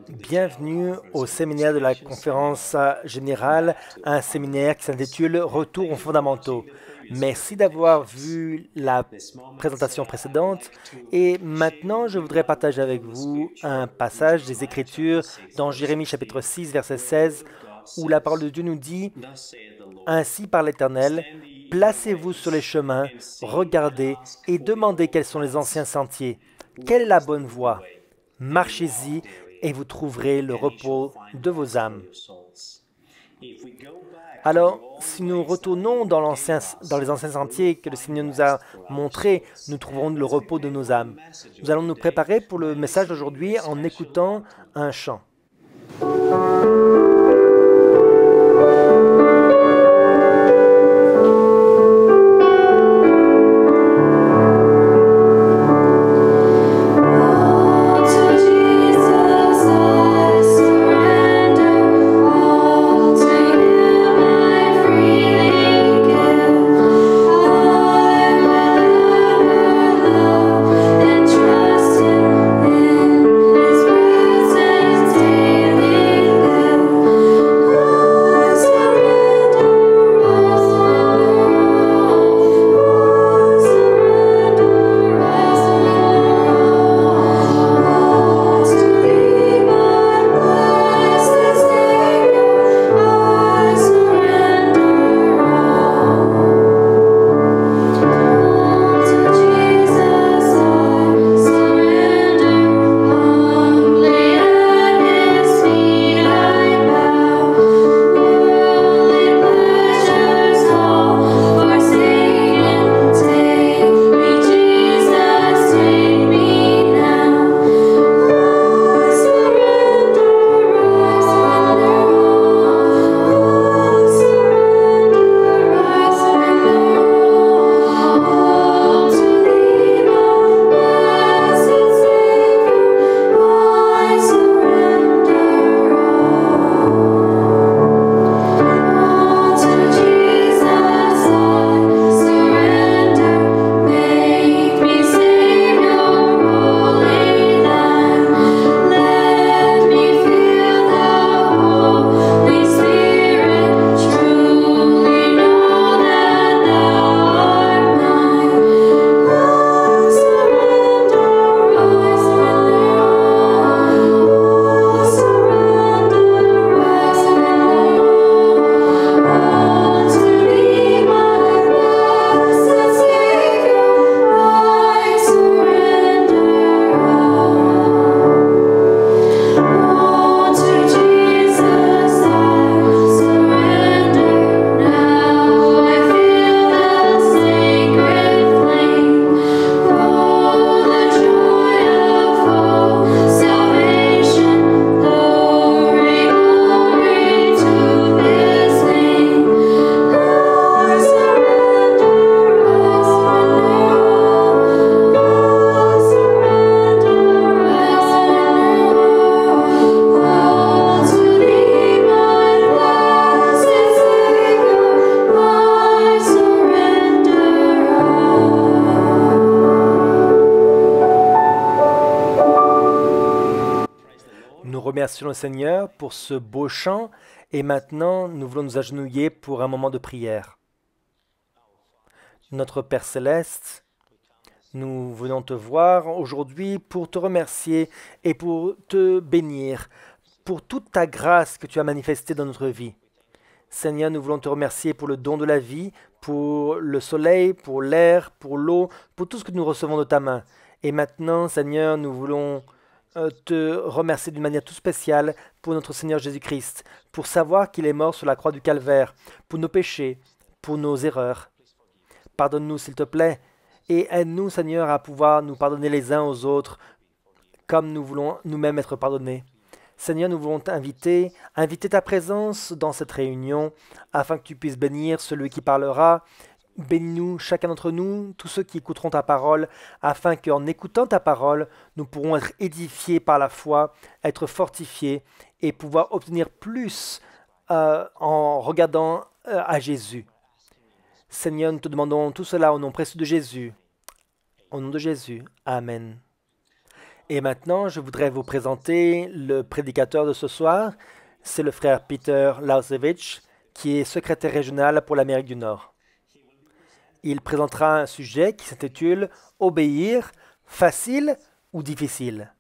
Bienvenue au séminaire de la conférence générale, un séminaire qui s'intitule Retour aux fondamentaux. Merci d'avoir vu la présentation précédente et maintenant je voudrais partager avec vous un passage des Écritures dans Jérémie chapitre 6 verset 16 où la parole de Dieu nous dit: Ainsi par l'Éternel, placez-vous sur les chemins, regardez et demandez quels sont les anciens sentiers. Quelle est la bonne voie? Marchez-y et vous trouverez le repos de vos âmes. Alors, si nous retournons dans les anciens sentiers que le Seigneur nous a montrés, nous trouverons le repos de nos âmes. Nous allons nous préparer pour le message d'aujourd'hui en écoutant un chant. Remercions le Seigneur pour ce beau chant et maintenant nous voulons nous agenouiller pour un moment de prière. Notre Père Céleste, nous venons te voir aujourd'hui pour te remercier et pour te bénir pour toute ta grâce que tu as manifestée dans notre vie. Seigneur, nous voulons te remercier pour le don de la vie, pour le soleil, pour l'air, pour l'eau, pour tout ce que nous recevons de ta main. Et maintenant, Seigneur, nous voulons te remercier d'une manière tout spéciale pour notre Seigneur Jésus-Christ, pour savoir qu'il est mort sur la croix du Calvaire, pour nos péchés, pour nos erreurs. Pardonne-nous, s'il te plaît, et aide-nous, Seigneur, à pouvoir nous pardonner les uns aux autres, comme nous voulons nous-mêmes être pardonnés. Seigneur, nous voulons t'inviter, inviter ta présence dans cette réunion, afin que tu puisses bénir celui qui parlera. Bénis-nous, chacun d'entre nous, tous ceux qui écouteront ta parole, afin qu'en écoutant ta parole, nous pourrons être édifiés par la foi, être fortifiés et pouvoir obtenir plus en regardant à Jésus. Seigneur, nous te demandons tout cela au nom précieux de Jésus. Au nom de Jésus. Amen. Et maintenant, je voudrais vous présenter le prédicateur de ce soir. C'est le frère Peter Lausewitsch, qui est secrétaire régional pour l'Amérique du Nord. Il présentera un sujet qui s'intitule « Obéir, facile ou difficile ?»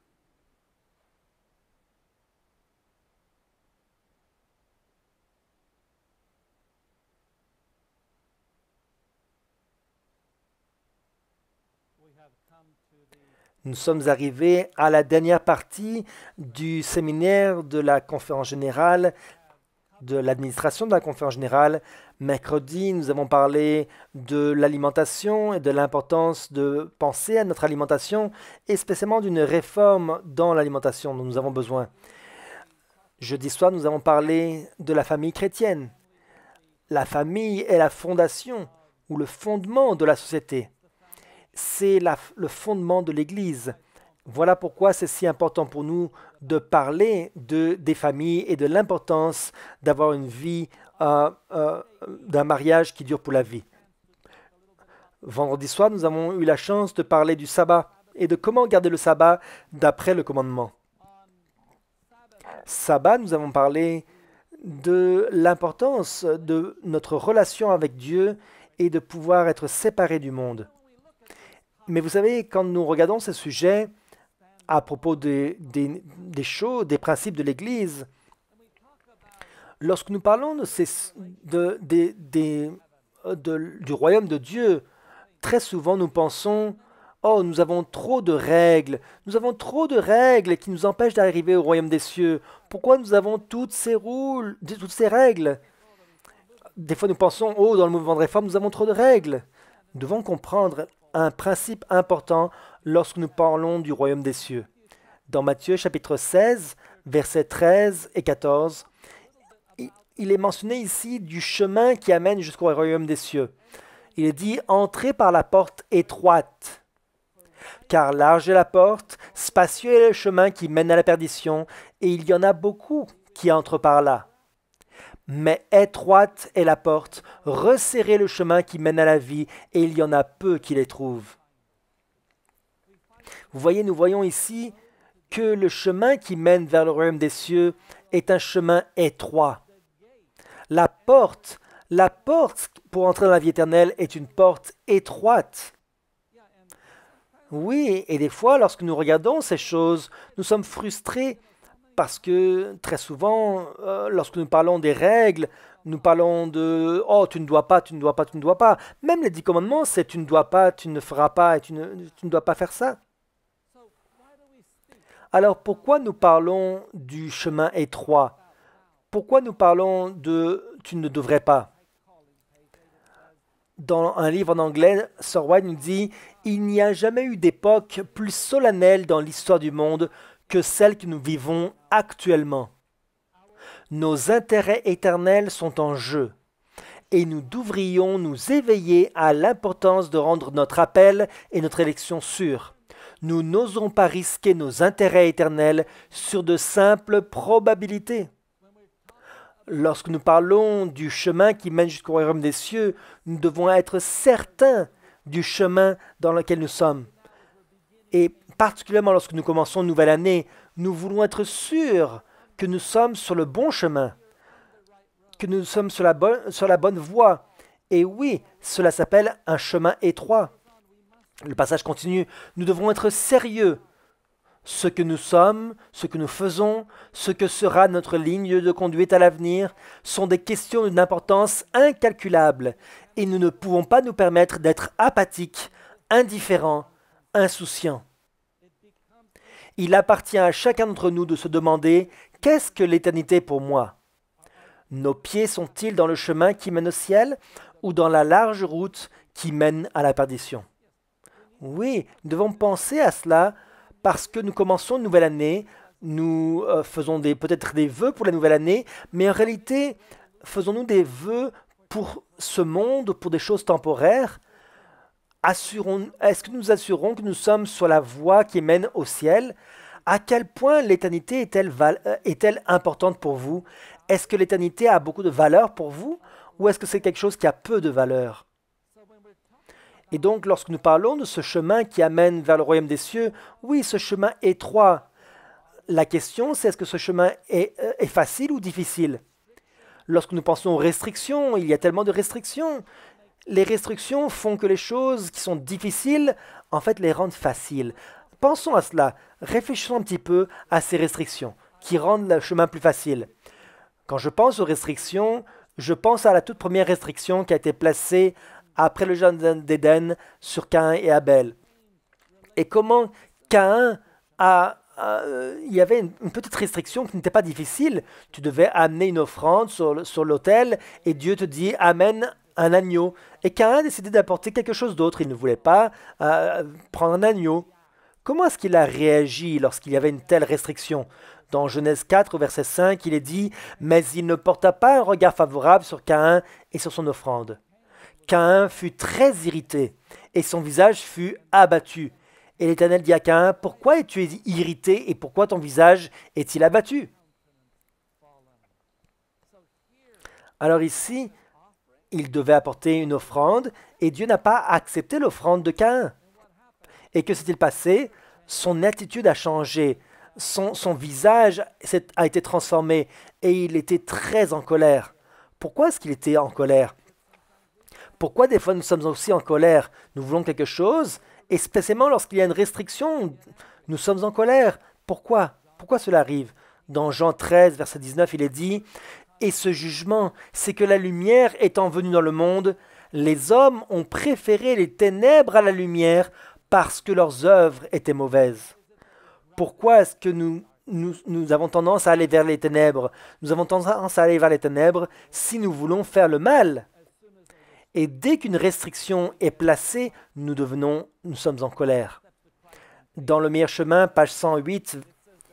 Nous sommes arrivés à la dernière partie du séminaire de la conférence générale, de l'administration de la conférence générale. Mercredi, nous avons parlé de l'alimentation et de l'importance de penser à notre alimentation et spécialement d'une réforme dans l'alimentation dont nous avons besoin. Jeudi soir, nous avons parlé de la famille chrétienne. La famille est la fondation ou le fondement de la société. C'est le fondement de l'Église. Voilà pourquoi c'est si important pour nous de parler des familles et de l'importance d'avoir une vie, d'un mariage qui dure pour la vie. Vendredi soir, nous avons eu la chance de parler du sabbat et de comment garder le sabbat d'après le commandement. Sabbat, nous avons parlé de l'importance de notre relation avec Dieu et de pouvoir être séparés du monde. Mais vous savez, quand nous regardons ces sujets à propos des choses, des principes de l'Église, lorsque nous parlons du royaume de Dieu, très souvent nous pensons, oh, nous avons trop de règles qui nous empêchent d'arriver au royaume des cieux. Pourquoi nous avons toutes ces règles? Des fois nous pensons, oh, dans le mouvement de réforme, nous avons trop de règles. Nous devons comprendre un principe important lorsque nous parlons du royaume des cieux. Dans Matthieu chapitre 16, versets 13 et 14, il est mentionné ici du chemin qui amène jusqu'au royaume des cieux. Il est dit « Entrez par la porte étroite, car large est la porte, spacieux est le chemin qui mène à la perdition, et il y en a beaucoup qui entrent par là. Mais étroite est la porte, resserrez le chemin qui mène à la vie, et il y en a peu qui les trouvent. » Vous voyez, nous voyons ici que le chemin qui mène vers le royaume des cieux est un chemin étroit. La porte pour entrer dans la vie éternelle est une porte étroite. Oui, et des fois, lorsque nous regardons ces choses, nous sommes frustrés parce que très souvent, lorsque nous parlons des règles, nous parlons de « Oh, tu ne dois pas, tu ne dois pas, tu ne dois pas ». Même les 10 commandements, c'est « Tu ne dois pas, tu ne feras pas et tu ne dois pas faire ça ». Alors pourquoi nous parlons du chemin étroit? Pourquoi nous parlons de « Tu ne devrais pas ». Dans un livre en anglais, Sir White nous dit « Il n'y a jamais eu d'époque plus solennelle dans l'histoire du monde que celle que nous vivons actuellement. Nos intérêts éternels sont en jeu, et nous devrions nous éveiller à l'importance de rendre notre appel et notre élection sûrs. Nous n'osons pas risquer nos intérêts éternels sur de simples probabilités. Lorsque nous parlons du chemin qui mène jusqu'au royaume des cieux, nous devons être certains du chemin dans lequel nous sommes. Et particulièrement lorsque nous commençons une nouvelle année, nous voulons être sûrs que nous sommes sur le bon chemin, que nous sommes sur la bonne voie. Et oui, cela s'appelle un chemin étroit. Le passage continue. Nous devons être sérieux. Ce que nous sommes, ce que nous faisons, ce que sera notre ligne de conduite à l'avenir sont des questions d'une importance incalculable et nous ne pouvons pas nous permettre d'être apathiques, indifférents, insouciants. Il appartient à chacun d'entre nous de se demander « Qu'est-ce que l'éternité pour moi ?» Nos pieds sont-ils dans le chemin qui mène au ciel ou dans la large route qui mène à la perdition? Oui, nous devons penser à cela parce que nous commençons une nouvelle année, nous faisons peut-être des vœux pour la nouvelle année, mais en réalité, faisons-nous des vœux pour ce monde, pour des choses temporaires? Est-ce que nous assurons que nous sommes sur la voie qui mène au ciel? À quel point l'éternité est-elle importante pour vous? Est-ce que l'éternité a beaucoup de valeur pour vous? Ou est-ce que c'est quelque chose qui a peu de valeur? Et donc, lorsque nous parlons de ce chemin qui amène vers le royaume des cieux, oui, ce chemin étroit. La question, c'est est-ce que ce chemin est facile ou difficile? Lorsque nous pensons aux restrictions, il y a tellement de restrictions. Les restrictions font que les choses qui sont difficiles, en fait, les rendent faciles. Pensons à cela. Réfléchissons un petit peu à ces restrictions qui rendent le chemin plus facile. Quand je pense aux restrictions, je pense à la toute première restriction qui a été placée après le jardin d'Éden sur Caïn et Abel. Et comment Caïn il y avait une petite restriction qui n'était pas difficile. Tu devais amener une offrande sur l'autel et Dieu te dit amène un agneau. Et Caïn a décidé d'apporter quelque chose d'autre. Il ne voulait pas prendre un agneau. Comment est-ce qu'il a réagi lorsqu'il y avait une telle restriction? Dans Genèse 4, au verset 5, il est dit « Mais il ne porta pas un regard favorable sur Caïn et sur son offrande. Caïn fut très irrité et son visage fut abattu. Et l'Éternel dit à Caïn, pourquoi es-tu irrité et pourquoi ton visage est-il abattu? Alors ici, il devait apporter une offrande et Dieu n'a pas accepté l'offrande de Caïn. Et que s'est-il passé? Son attitude a changé, son visage a été transformé et il était très en colère. Pourquoi est-ce qu'il était en colère? Pourquoi des fois nous sommes aussi en colère? Nous voulons quelque chose et spécialement lorsqu'il y a une restriction, nous sommes en colère. Pourquoi? Pourquoi cela arrive? Dans Jean 13, verset 19, il est dit « Et ce jugement, c'est que la lumière étant venue dans le monde, les hommes ont préféré les ténèbres à la lumière parce que leurs œuvres étaient mauvaises. » Pourquoi est-ce que nous avons tendance à aller vers les ténèbres? Nous avons tendance à aller vers les ténèbres si nous voulons faire le mal. Et dès qu'une restriction est placée, nous sommes en colère. Dans le meilleur chemin, page 108,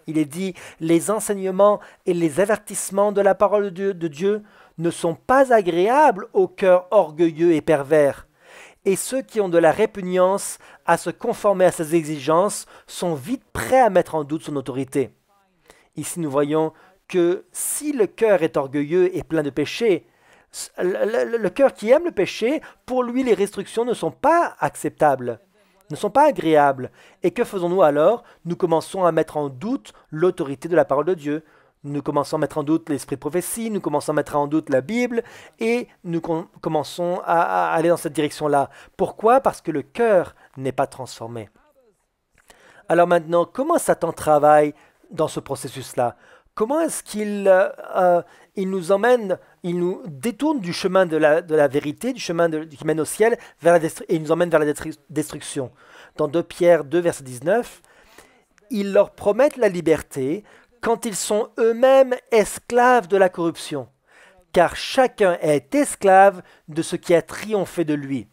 il est dit « Les enseignements et les avertissements de la parole de Dieu ne sont pas agréables au cœur orgueilleux et pervers. Et ceux qui ont de la répugnance à se conformer à ses exigences sont vite prêts à mettre en doute son autorité. » Ici, nous voyons que si le cœur est orgueilleux et plein de péché, le cœur qui aime le péché, pour lui, les restrictions ne sont pas acceptables, ne sont pas agréables. Et que faisons-nous alors? Nous commençons à mettre en doute l'autorité de la parole de Dieu. Nous commençons à mettre en doute l'esprit de prophétie, nous commençons à mettre en doute la Bible, et nous commençons à aller dans cette direction-là. Pourquoi? Parce que le cœur n'est pas transformé. Alors maintenant, comment Satan travaille dans ce processus-là? Comment est-ce qu'il il nous emmène, il nous détourne du chemin de la vérité, du chemin qui mène au ciel, et il nous emmène vers la destruction? Dans 2 Pierre 2, verset 19, ils leur promettent la liberté quand ils sont eux-mêmes esclaves de la corruption, car chacun est esclave de ce qui a triomphé de lui.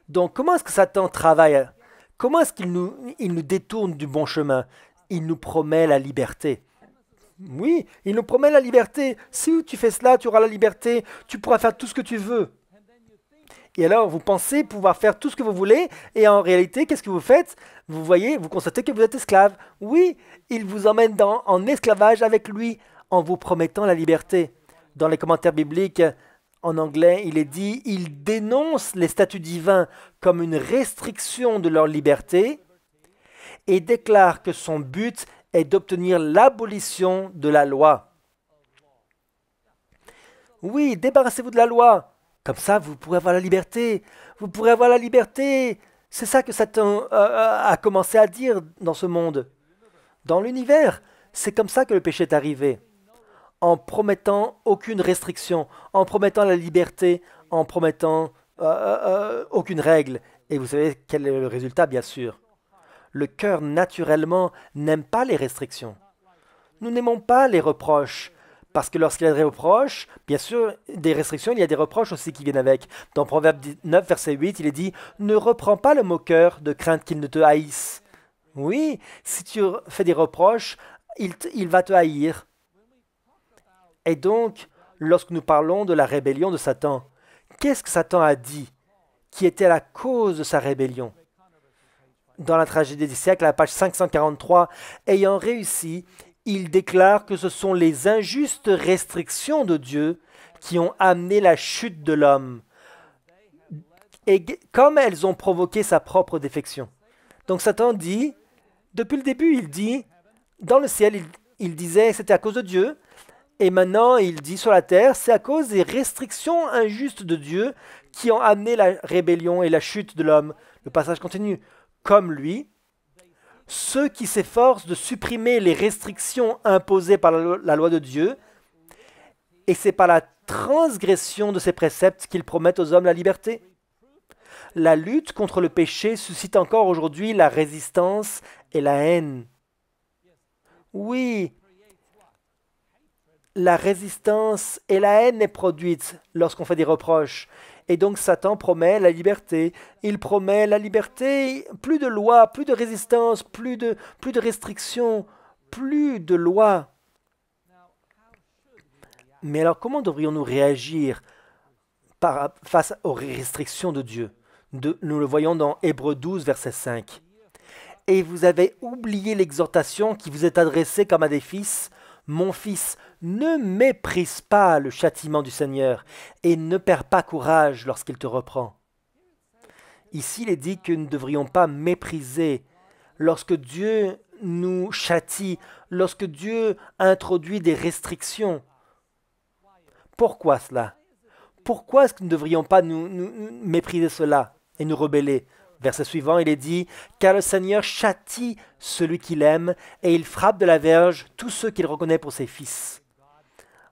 Donc, comment est-ce que Satan travaille? Comment est-ce qu'il nous détourne du bon chemin? Il nous promet la liberté. Oui, il nous promet la liberté. Si tu fais cela, tu auras la liberté. Tu pourras faire tout ce que tu veux. Et alors, vous pensez pouvoir faire tout ce que vous voulez, et en réalité, qu'est-ce que vous faites? Vous voyez, vous constatez que vous êtes esclave. Oui, il vous emmène en esclavage avec lui, en vous promettant la liberté. Dans les commentaires bibliques, en anglais, il est dit « Il dénonce les statuts divins comme une restriction de leur liberté et déclare que son but est d'obtenir l'abolition de la loi. » Oui, débarrassez-vous de la loi. Comme ça, vous pourrez avoir la liberté. Vous pourrez avoir la liberté. C'est ça que Satan a commencé à dire dans ce monde. Dans l'univers, c'est comme ça que le péché est arrivé. En promettant aucune restriction, en promettant la liberté, en promettant aucune règle. Et vous savez quel est le résultat, bien sûr. Le cœur, naturellement, n'aime pas les restrictions. Nous n'aimons pas les reproches. Parce que lorsqu'il y a des reproches, bien sûr, des restrictions, il y a des reproches aussi qui viennent avec. Dans Proverbe 9, verset 8, il est dit « Ne reprends pas le moqueur de crainte qu'il ne te haïsse. » Oui, si tu fais des reproches, il va te haïr. Et donc, lorsque nous parlons de la rébellion de Satan, qu'est-ce que Satan a dit qui était la cause de sa rébellion? Dans la tragédie des siècles, à la page 543, ayant réussi, il déclare que ce sont les injustes restrictions de Dieu qui ont amené la chute de l'homme. et comme elles ont provoqué sa propre défection. Donc Satan dit, depuis le début, il dit, dans le ciel, il disait c'était à cause de Dieu, et maintenant il dit sur la terre, c'est à cause des restrictions injustes de Dieu qui ont amené la rébellion et la chute de l'homme. Le passage continue. Comme lui, ceux qui s'efforcent de supprimer les restrictions imposées par la loi de Dieu, et c'est par la transgression de ses préceptes qu'ils promettent aux hommes la liberté. La lutte contre le péché suscite encore aujourd'hui la résistance et la haine. Oui, la résistance et la haine est produite lorsqu'on fait des reproches. Et donc Satan promet la liberté. Il promet la liberté, plus de loi, plus de résistance, plus de restrictions, plus de loi. Mais alors comment devrions-nous réagir face aux restrictions de Dieu? Nous le voyons dans Hébreux 12, verset 5. Et vous avez oublié l'exhortation qui vous est adressée comme à des fils. Mon fils, ne méprise pas le châtiment du Seigneur et ne perds pas courage lorsqu'il te reprend. Ici, il est dit que nous ne devrions pas mépriser lorsque Dieu nous châtie, lorsque Dieu introduit des restrictions. Pourquoi cela? Pourquoi est-ce que nous ne devrions pas nous mépriser cela et nous rebeller? Verset suivant, il est dit « Car le Seigneur châtie celui qu'il aime, et il frappe de la verge tous ceux qu'il reconnaît pour ses fils. »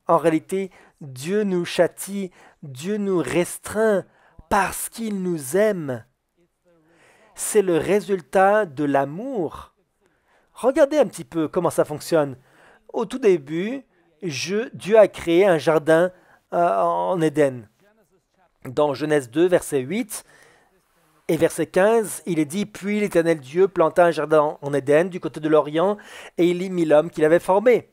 En réalité, Dieu nous châtie, Dieu nous restreint parce qu'il nous aime. C'est le résultat de l'amour. Regardez un petit peu comment ça fonctionne. Au tout début, Dieu a créé un jardin en Éden. Dans Genèse 2, verset 8, et verset 15, il est dit « Puis l'Éternel Dieu planta un jardin en Éden, du côté de l'Orient, et il y mit l'homme qu'il avait formé. »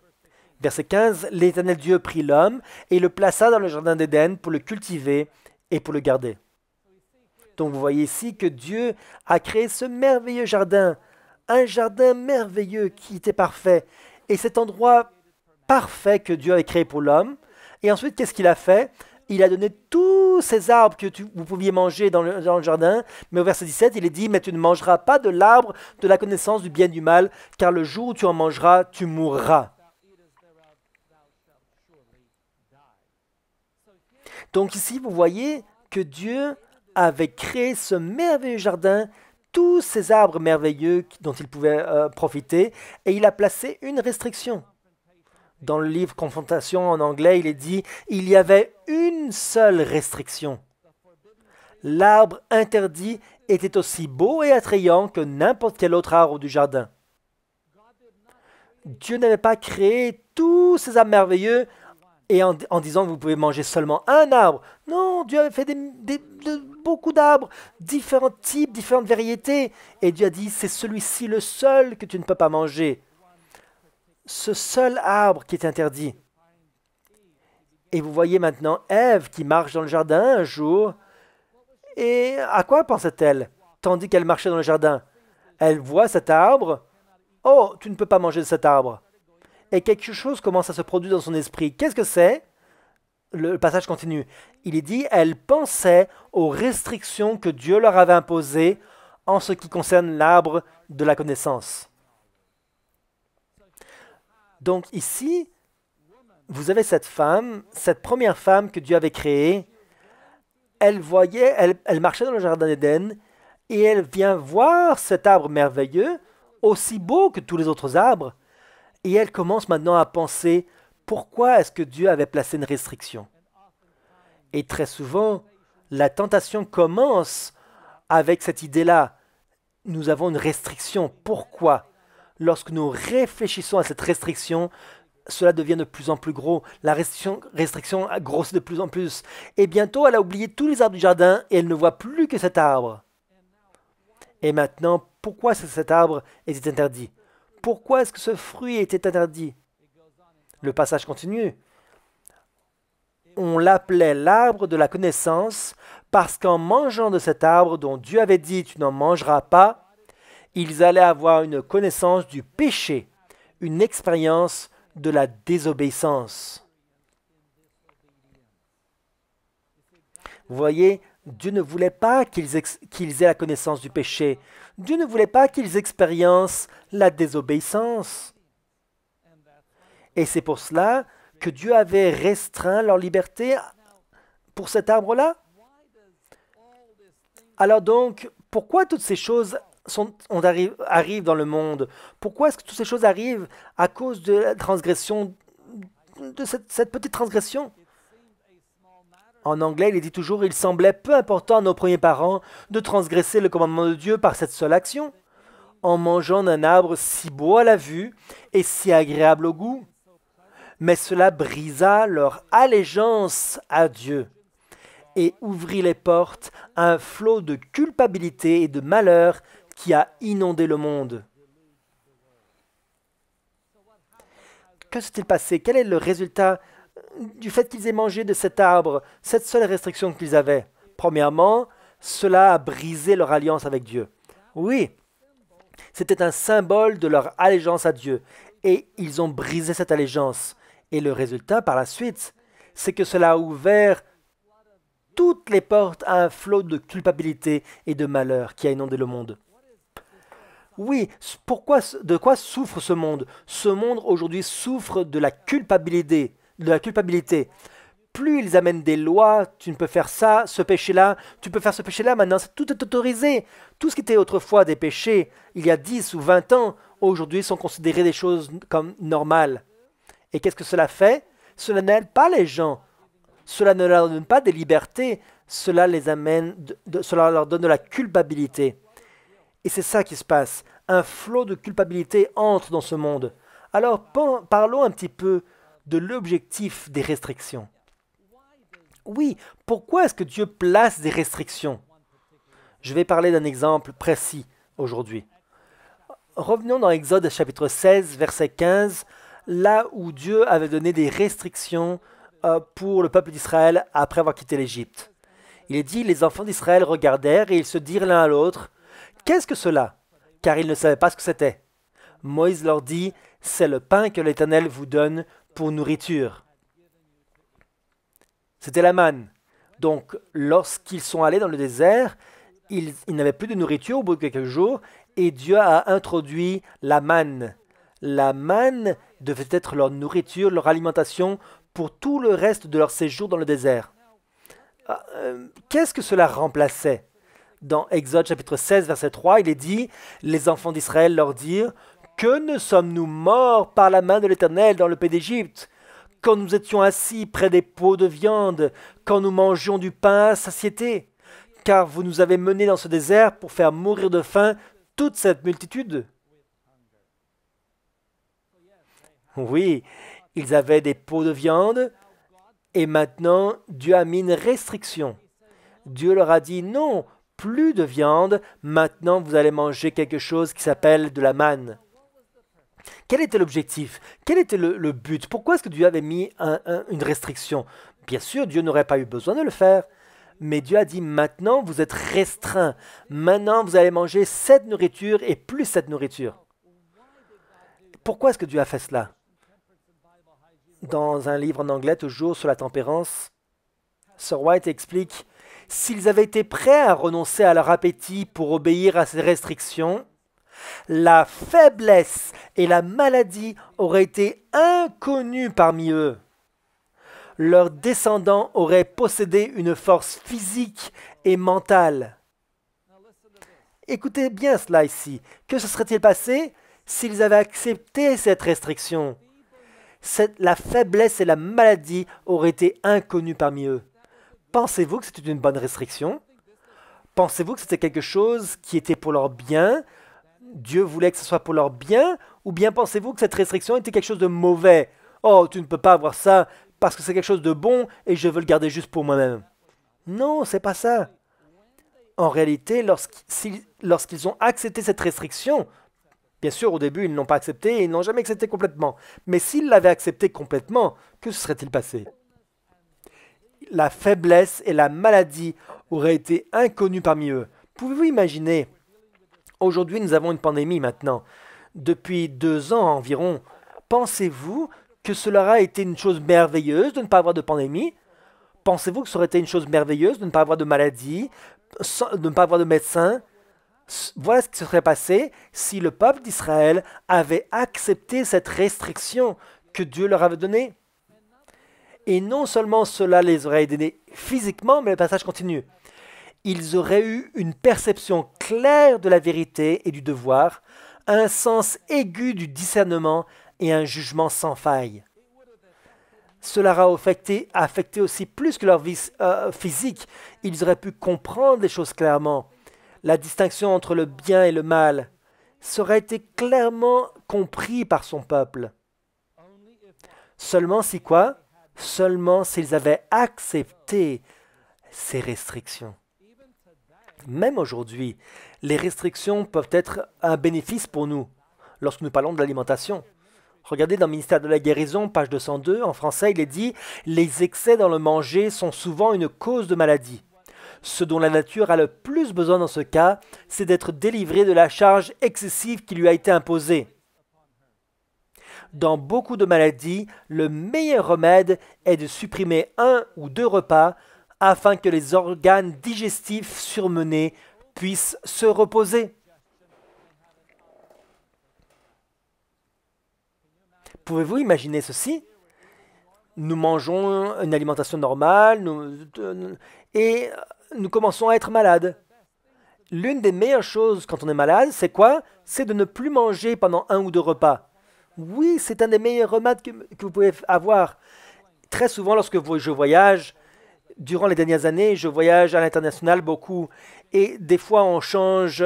Verset 15, « L'Éternel Dieu prit l'homme et le plaça dans le jardin d'Éden pour le cultiver et pour le garder. » Donc vous voyez ici que Dieu a créé ce merveilleux jardin, un jardin merveilleux qui était parfait. Et cet endroit parfait que Dieu avait créé pour l'homme. Et ensuite, qu'est-ce qu'il a fait? Il a donné tous ces arbres que vous pouviez manger dans le jardin. Mais au verset 17, il est dit, « Mais tu ne mangeras pas de l'arbre de la connaissance du bien et du mal, car le jour où tu en mangeras, tu mourras. » Donc ici, vous voyez que Dieu avait créé ce merveilleux jardin, tous ces arbres merveilleux dont il pouvait profiter, et il a placé une restriction. Dans le livre Confrontation en anglais, il est dit « Il y avait une seule restriction. L'arbre interdit était aussi beau et attrayant que n'importe quel autre arbre du jardin. » Dieu n'avait pas créé tous ces arbres merveilleux et en disant que vous pouvez manger seulement un arbre. Non, Dieu avait fait beaucoup d'arbres, différents types, différentes variétés. Et Dieu a dit, c'est celui-ci le seul que tu ne peux pas manger. Ce seul arbre qui est interdit. Et vous voyez maintenant Ève qui marche dans le jardin un jour. Et à quoi pensait-elle tandis qu'elle marchait dans le jardin? Elle voit cet arbre. Oh, tu ne peux pas manger de cet arbre. Et quelque chose commence à se produire dans son esprit. Qu'est-ce que c'est? Le passage continue. Il est dit, elle pensait aux restrictions que Dieu leur avait imposées en ce qui concerne l'arbre de la connaissance. Donc ici, vous avez cette femme, cette première femme que Dieu avait créée. Elle marchait dans le jardin d'Éden et elle vient voir cet arbre merveilleux, aussi beau que tous les autres arbres. Et elle commence maintenant à penser, pourquoi est-ce que Dieu avait placé une restriction? Et très souvent, la tentation commence avec cette idée-là. Nous avons une restriction. Pourquoi? Lorsque nous réfléchissons à cette restriction, cela devient de plus en plus gros. La restriction grossit de plus en plus. Et bientôt, elle a oublié tous les arbres du jardin et elle ne voit plus que cet arbre. Et maintenant, pourquoi cet arbre était interdit? Pourquoi est-ce que ce fruit était interdit? Le passage continue. On l'appelait l'arbre de la connaissance parce qu'en mangeant de cet arbre dont Dieu avait dit « tu n'en mangeras pas », ils allaient avoir une connaissance du péché, une expérience de la désobéissance. Vous voyez, Dieu ne voulait pas qu'ils aient la connaissance du péché. Dieu ne voulait pas qu'ils expériencent la désobéissance. Et c'est pour cela que Dieu avait restreint leur liberté pour cet arbre-là. Alors donc, pourquoi toutes ces choses arrivent dans le monde? Pourquoi est-ce que toutes ces choses arrivent à cause de la transgression, de cette petite transgression? En anglais, il est dit toujours, il semblait peu important à nos premiers parents de transgresser le commandement de Dieu par cette seule action, en mangeant d'un arbre si beau à la vue et si agréable au goût. Mais cela brisa leur allégeance à Dieu et ouvrit les portes à un flot de culpabilité et de malheur qui a inondé le monde. Que s'est-il passé? Quel est le résultat du fait qu'ils aient mangé de cet arbre, cette seule restriction qu'ils avaient? Premièrement, cela a brisé leur alliance avec Dieu. Oui, c'était un symbole de leur allégeance à Dieu, et ils ont brisé cette allégeance. Et le résultat, par la suite, c'est que cela a ouvert toutes les portes à un flot de culpabilité et de malheur qui a inondé le monde. Oui, de quoi souffre ce monde? Ce monde aujourd'hui souffre de la culpabilité. Plus ils amènent des lois, tu ne peux faire ça, ce péché-là, tu peux faire ce péché-là, maintenant tout est autorisé. Tout ce qui était autrefois des péchés, il y a 10 ou 20 ans, aujourd'hui sont considérés des choses comme normales. Et qu'est-ce que cela fait? Cela n'aide pas les gens. Cela ne leur donne pas des libertés, cela cela leur donne de la culpabilité. Et c'est ça qui se passe. Un flot de culpabilité entre dans ce monde. Alors parlons un petit peu de l'objectif des restrictions. Oui, pourquoi est-ce que Dieu place des restrictions? Je vais parler d'un exemple précis aujourd'hui. Revenons dans Exode chapitre 16, verset 15, là où Dieu avait donné des restrictions pour le peuple d'Israël après avoir quitté l'Égypte. Il est dit, les enfants d'Israël regardèrent et ils se dirent l'un à l'autre, « Qu'est-ce que cela ?» Car ils ne savaient pas ce que c'était. Moïse leur dit, « C'est le pain que l'Éternel vous donne pour nourriture. » C'était la manne. Donc, lorsqu'ils sont allés dans le désert, ils n'avaient plus de nourriture au bout de quelques jours et Dieu a introduit la manne. La manne devait être leur nourriture, leur alimentation pour tout le reste de leur séjour dans le désert. Qu'est-ce que cela remplaçait? Dans Exode chapitre 16, verset 3, il est dit, les enfants d'Israël leur dirent, que ne sommes-nous morts par la main de l'Éternel dans le pays d'Égypte, quand nous étions assis près des pots de viande, quand nous mangions du pain à satiété, car vous nous avez menés dans ce désert pour faire mourir de faim toute cette multitude. Oui, ils avaient des pots de viande, et maintenant Dieu a mis une restriction. Dieu leur a dit non, plus de viande, maintenant vous allez manger quelque chose qui s'appelle de la manne. Quel était l'objectif? Quel était le but? Pourquoi est-ce que Dieu avait mis une restriction? Bien sûr, Dieu n'aurait pas eu besoin de le faire, mais Dieu a dit maintenant vous êtes restreints, maintenant vous allez manger cette nourriture et plus cette nourriture. Pourquoi est-ce que Dieu a fait cela? Dans un livre en anglais, toujours sur la tempérance, Sir White explique « S'ils avaient été prêts à renoncer à leur appétit pour obéir à ces restrictions, la faiblesse et la maladie auraient été inconnues parmi eux. Leurs descendants auraient possédé une force physique et mentale. » Écoutez bien cela ici. Que se serait-il passé s'ils avaient accepté cette restriction? La faiblesse et la maladie auraient été inconnues parmi eux. Pensez-vous que c'était une bonne restriction? Pensez-vous que c'était quelque chose qui était pour leur bien? Dieu voulait que ce soit pour leur bien? Ou bien pensez-vous que cette restriction était quelque chose de mauvais? Oh, tu ne peux pas avoir ça parce que c'est quelque chose de bon et je veux le garder juste pour moi-même. Non, c'est pas ça. En réalité, lorsqu'ils ont accepté cette restriction, bien sûr, au début, ils ne l'ont pas accepté et ils n'ont jamais accepté complètement. Mais s'ils l'avaient accepté complètement, que se serait-il passé? La faiblesse et la maladie auraient été inconnues parmi eux. Pouvez-vous imaginer? Aujourd'hui, nous avons une pandémie maintenant. Depuis 2 ans environ. Pensez-vous que cela a été une chose merveilleuse de ne pas avoir de pandémie? Pensez-vous que ça aurait été une chose merveilleuse de ne pas avoir de maladie, de ne pas avoir de médecin? Voilà ce qui se serait passé si le peuple d'Israël avait accepté cette restriction que Dieu leur avait donnée. Et non seulement cela les aurait aidés physiquement, mais le passage continue. Ils auraient eu une perception claire de la vérité et du devoir, un sens aigu du discernement et un jugement sans faille. Cela aura affecté aussi plus que leur vie physique. Ils auraient pu comprendre les choses clairement. La distinction entre le bien et le mal. Ça aurait été clairement compris par son peuple. Seulement si quoi? Seulement s'ils avaient accepté ces restrictions. Même aujourd'hui, les restrictions peuvent être un bénéfice pour nous lorsque nous parlons de l'alimentation. Regardez dans le ministère de la guérison, page 202, en français, il est dit « Les excès dans le manger sont souvent une cause de maladie. Ce dont la nature a le plus besoin dans ce cas, c'est d'être délivrée de la charge excessive qui lui a été imposée. Dans beaucoup de maladies, le meilleur remède est de supprimer 1 ou 2 repas afin que les organes digestifs surmenés puissent se reposer. » Pouvez-vous imaginer ceci? Nous mangeons une alimentation normale et nous commençons à être malades. L'une des meilleures choses quand on est malade, c'est quoi? C'est de ne plus manger pendant 1 ou 2 repas. Oui, c'est un des meilleurs remèdes que vous pouvez avoir. Très souvent, lorsque je voyage, durant les dernières années, je voyage à l'international beaucoup. Et des fois, on change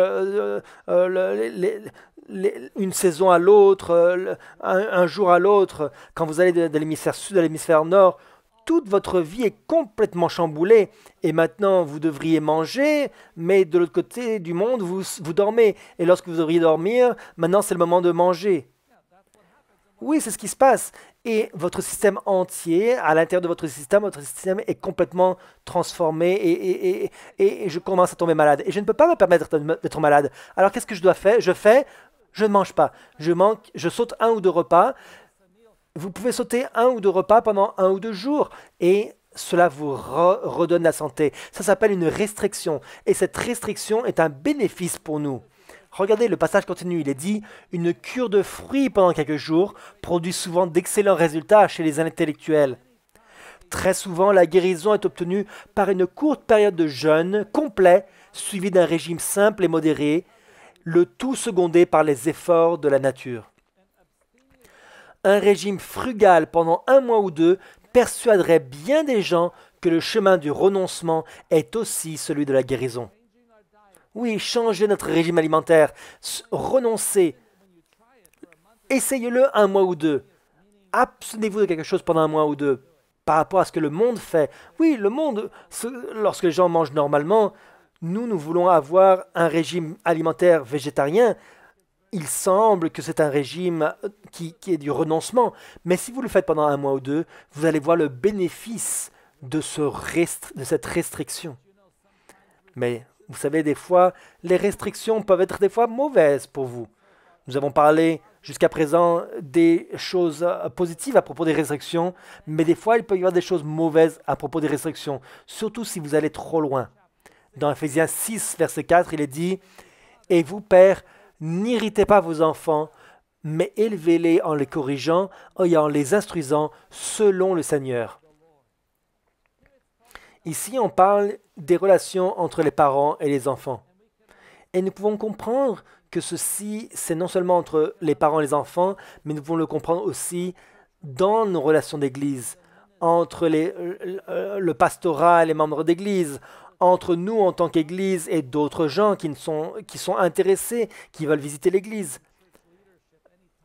une saison à l'autre, un jour à l'autre. Quand vous allez de l'hémisphère sud à l'hémisphère nord, toute votre vie est complètement chamboulée. Et maintenant, vous devriez manger, mais de l'autre côté du monde, vous dormez. Et lorsque vous devriez dormir, maintenant, c'est le moment de manger. Oui, c'est ce qui se passe. Et votre système entier, à l'intérieur de votre système est complètement transformé et je commence à tomber malade. Et je ne peux pas me permettre d'être malade. Alors qu'est-ce que je dois faire? Je ne mange pas. Je saute 1 ou 2 repas. Vous pouvez sauter 1 ou 2 repas pendant 1 ou 2 jours et cela vous redonne la santé. Ça s'appelle une restriction. Et cette restriction est un bénéfice pour nous. Regardez, le passage continue, il est dit « Une cure de fruits pendant quelques jours produit souvent d'excellents résultats chez les intellectuels. Très souvent, la guérison est obtenue par une courte période de jeûne complet, suivie d'un régime simple et modéré, le tout secondé par les efforts de la nature. Un régime frugal pendant 1 mois ou 2 persuaderait bien des gens que le chemin du renoncement est aussi celui de la guérison. Oui, changez notre régime alimentaire, renoncez, essayez-le 1 mois ou 2. Abstenez-vous de quelque chose pendant 1 mois ou 2 par rapport à ce que le monde fait. Oui, le monde, lorsque les gens mangent normalement, nous voulons avoir un régime alimentaire végétarien. Il semble que c'est un régime qui est du renoncement. Mais si vous le faites pendant 1 mois ou 2, vous allez voir le bénéfice de cette restriction. Mais vous savez, des fois, les restrictions peuvent être des fois mauvaises pour vous. Nous avons parlé jusqu'à présent des choses positives à propos des restrictions, mais des fois, il peut y avoir des choses mauvaises à propos des restrictions, surtout si vous allez trop loin. Dans Ephésiens 6, verset 4, il est dit « Et vous, pères, n'irritez pas vos enfants, mais élevez-les en les corrigeant et en les instruisant selon le Seigneur. » Ici, on parle des relations entre les parents et les enfants. Et nous pouvons comprendre que ceci, c'est non seulement entre les parents et les enfants, mais nous pouvons le comprendre aussi dans nos relations d'église, entre le pastorat et les membres d'église, entre nous en tant qu'église et d'autres gens qui sont intéressés, qui veulent visiter l'église.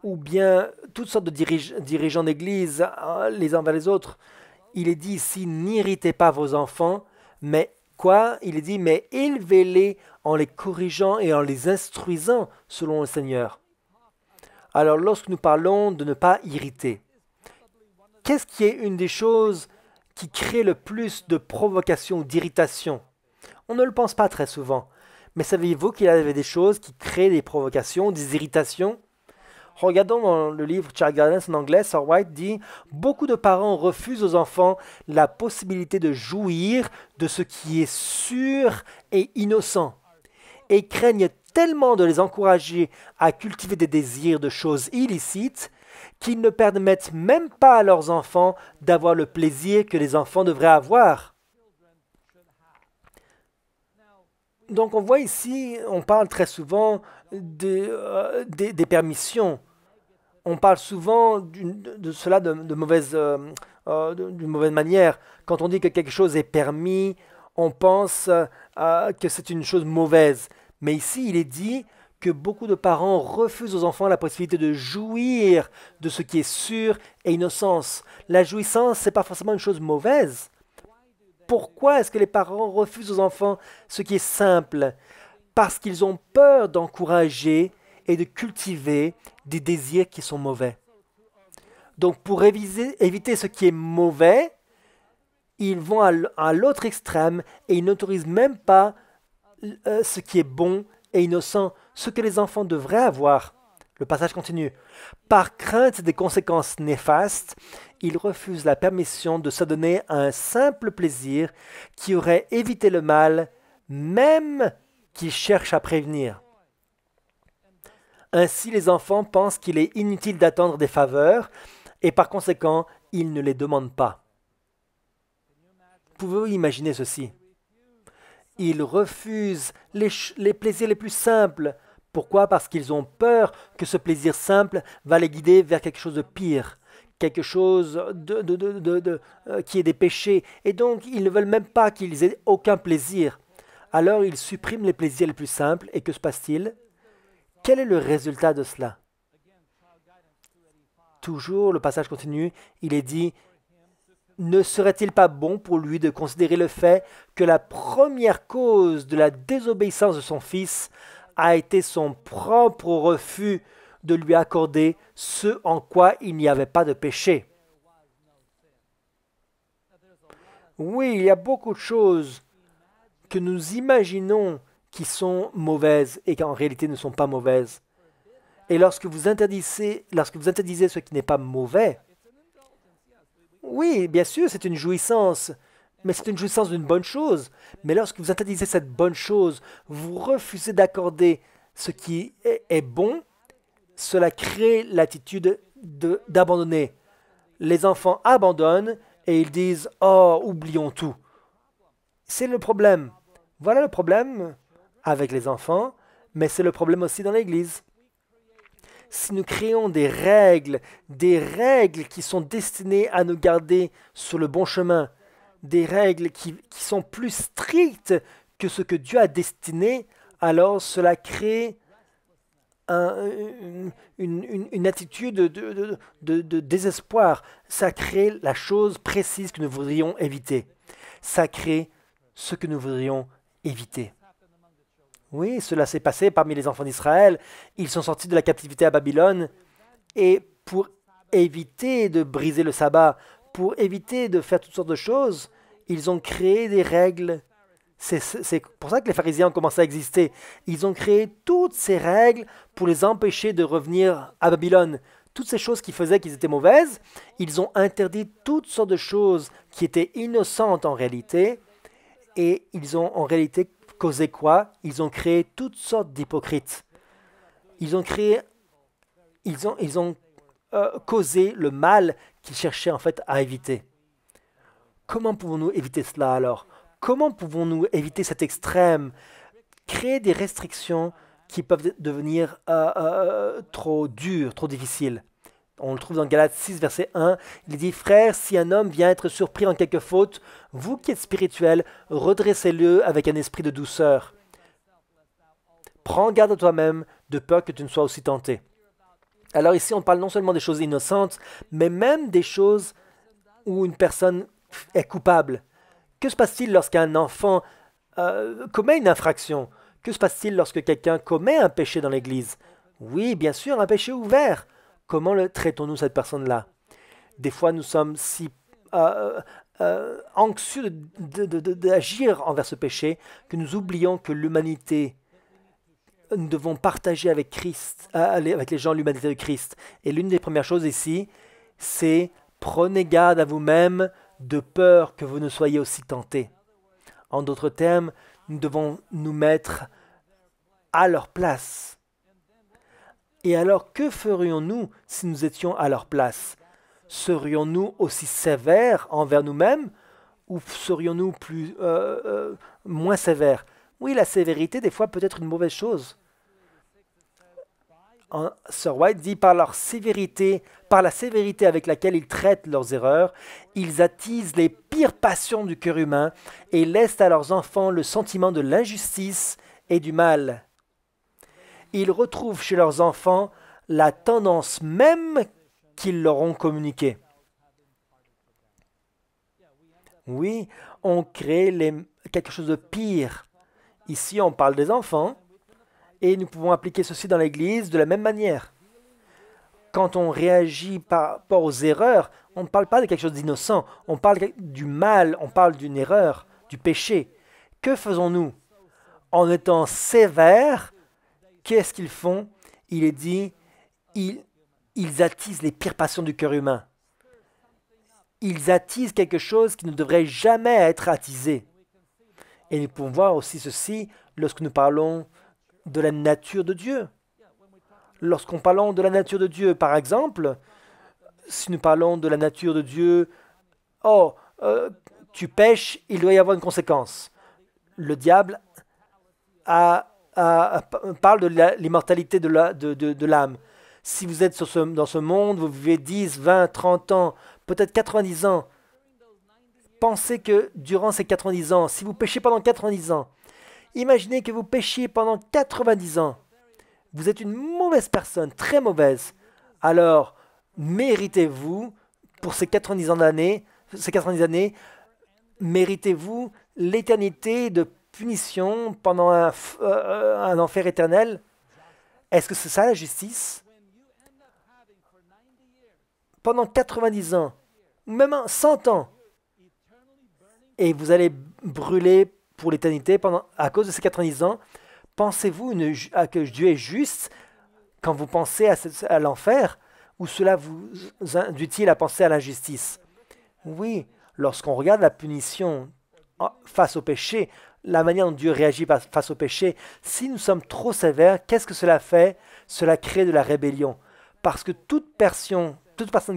Ou bien toutes sortes de dirigeants d'église, les uns vers les autres. Il est dit ici, n'irritez pas vos enfants, mais quoi? Il est dit, mais élevez-les en les corrigeant et en les instruisant selon le Seigneur. Alors, lorsque nous parlons de ne pas irriter, qu'est-ce qui est une des choses qui crée le plus de provocation ou d'irritation? On ne le pense pas très souvent, mais saviez-vous qu'il y avait des choses qui créent des provocations, des irritations? Regardons dans le livre Child Guidance en anglais, Sir White dit: beaucoup de parents refusent aux enfants la possibilité de jouir de ce qui est sûr et innocent et craignent tellement de les encourager à cultiver des désirs de choses illicites qu'ils ne permettent même pas à leurs enfants d'avoir le plaisir que les enfants devraient avoir. Donc on voit ici, on parle très souvent des permissions. On parle souvent de cela d'une mauvaise manière. Quand on dit que quelque chose est permis, on pense que c'est une chose mauvaise. Mais ici, il est dit que beaucoup de parents refusent aux enfants la possibilité de jouir de ce qui est sûr et innocence. La jouissance, ce n'est pas forcément une chose mauvaise. Pourquoi est-ce que les parents refusent aux enfants ce qui est simple? Parce qu'ils ont peur d'encourager et de cultiver des désirs qui sont mauvais. Donc pour éviter ce qui est mauvais, ils vont à l'autre extrême et ils n'autorisent même pas ce qui est bon et innocent, ce que les enfants devraient avoir. Le passage continue. Par crainte des conséquences néfastes, ils refusent la permission de s'adonner à un simple plaisir qui aurait évité le mal, même qu'ils cherchent à prévenir. Ainsi, les enfants pensent qu'il est inutile d'attendre des faveurs et par conséquent, ils ne les demandent pas. Pouvez-vous imaginer ceci? Ils refusent les plaisirs les plus simples. Pourquoi? Parce qu'ils ont peur que ce plaisir simple va les guider vers quelque chose de pire, quelque chose qui est des péchés. Et donc, ils ne veulent même pas qu'ils aient aucun plaisir. Alors, ils suppriment les plaisirs les plus simples. Et que se passe-t-il? Quel est le résultat de cela? Toujours, le passage continue, il est dit: ne serait-il pas bon pour lui de considérer le fait que la première cause de la désobéissance de son fils a été son propre refus de lui accorder ce en quoi il n'y avait pas de péché? Oui, il y a beaucoup de choses que nous imaginons qui sont mauvaises et qui en réalité ne sont pas mauvaises. Et lorsque vous interdisez ce qui n'est pas mauvais, oui, bien sûr, c'est une jouissance, mais c'est une jouissance d'une bonne chose. Mais lorsque vous interdisez cette bonne chose, vous refusez d'accorder ce qui est bon, cela crée l'attitude d'abandonner. Les enfants abandonnent et ils disent: oh, oublions tout. C'est le problème. Voilà le problème avec les enfants, mais c'est le problème aussi dans l'Église. Si nous créons des règles qui sont destinées à nous garder sur le bon chemin, des règles qui sont plus strictes que ce que Dieu a destiné, alors cela crée une attitude de désespoir. Ça crée la chose précise que nous voudrions éviter. Ça crée ce que nous voudrions éviter. Oui, cela s'est passé parmi les enfants d'Israël. Ils sont sortis de la captivité à Babylone et pour éviter de briser le sabbat, pour éviter de faire toutes sortes de choses, ils ont créé des règles. C'est pour ça que les pharisiens ont commencé à exister. Ils ont créé toutes ces règles pour les empêcher de revenir à Babylone. Toutes ces choses qui faisaient qu'ils étaient mauvaises, ils ont interdit toutes sortes de choses qui étaient innocentes en réalité. Et ils ont en réalité causé quoi? Ils ont créé toutes sortes d'hypocrites. Ils ont causé le mal qu'ils cherchaient en fait à éviter. Comment pouvons-nous éviter cela alors? Comment pouvons-nous éviter cet extrême? Créer des restrictions qui peuvent devenir trop dures, trop difficiles. On le trouve dans Galates 6, verset 1. Il dit: frères, si un homme vient être surpris en quelque faute, vous qui êtes spirituels, redressez-le avec un esprit de douceur. Prends garde à toi-même, de peur que tu ne sois aussi tenté. Alors ici, on parle non seulement des choses innocentes, mais même des choses où une personne est coupable. Que se passe-t-il lorsqu'un enfant commet une infraction? Que se passe-t-il lorsque quelqu'un commet un péché dans l'Église? Oui, bien sûr, un péché ouvert. Comment le traitons-nous cette personne-là? Des fois, nous sommes si anxieux d'agir envers ce péché que nous oublions que l'humanité nous devons partager avec Christ, avec les gens l'humanité de Christ. Et l'une des premières choses ici, c'est prenez garde à vous-même de peur que vous ne soyez aussi tentés. En d'autres termes, nous devons nous mettre à leur place. Et alors, que ferions-nous si nous étions à leur place? Serions-nous aussi sévères envers nous-mêmes ou serions-nous moins sévères? Oui, la sévérité, des fois, peut être une mauvaise chose. Sir White dit par la sévérité avec laquelle ils traitent leurs erreurs, ils attisent les pires passions du cœur humain et laissent à leurs enfants le sentiment de l'injustice et du mal. Ils retrouvent chez leurs enfants la tendance même qu'ils leur ont communiquée. Oui, on crée quelque chose de pire. Ici, on parle des enfants. Et nous pouvons appliquer ceci dans l'Église de la même manière. Quand on réagit par rapport aux erreurs, on ne parle pas de quelque chose d'innocent, on parle du mal, on parle d'une erreur, du péché. Que faisons-nous? En étant sévères, qu'est-ce qu'ils font? Il est dit, ils attisent les pires passions du cœur humain. Ils attisent quelque chose qui ne devrait jamais être attisé. Et nous pouvons voir aussi ceci lorsque nous parlons de la nature de Dieu. Lorsqu'on parle de la nature de Dieu, par exemple, si nous parlons de la nature de Dieu, tu pèches, il doit y avoir une conséquence. Le diable parle de l'immortalité de l'âme. Si vous êtes dans ce monde, vous vivez 10, 20, 30 ans, peut-être 90 ans, pensez que durant ces 90 ans, si vous péchez pendant 90 ans, imaginez que vous péchiez pendant 90 ans. Vous êtes une mauvaise personne, très mauvaise. Alors, méritez-vous, pour ces 90 années, méritez-vous l'éternité de punition pendant un enfer éternel? Est-ce que c'est ça la justice? Pendant 90 ans, même 100 ans, et vous allez brûler pour l'éternité à cause de ces 90 ans, pensez-vous que Dieu est juste quand vous pensez à l'enfer, ou cela vous induit-il à penser à l'injustice? Oui, lorsqu'on regarde la punition face au péché, la manière dont Dieu réagit face au péché, si nous sommes trop sévères, qu'est-ce que cela fait? Cela crée de la rébellion. Parce que toute personne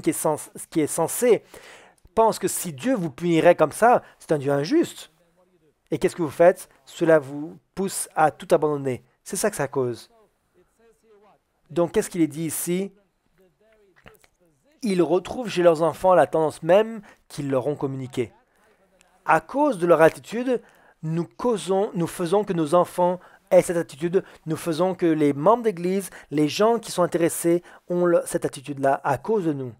qui est censée pense que si Dieu vous punirait comme ça, c'est un Dieu injuste. Et qu'est-ce que vous faites? Cela vous pousse à tout abandonner. C'est ça que ça cause. Donc, qu'est-ce qu'il est dit ici? Ils retrouvent chez leurs enfants la tendance même qu'ils leur ont communiquée. À cause de leur attitude, nous faisons que nos enfants aient cette attitude, nous faisons que les membres d'Église, les gens qui sont intéressés, ont cette attitude-là à cause de nous.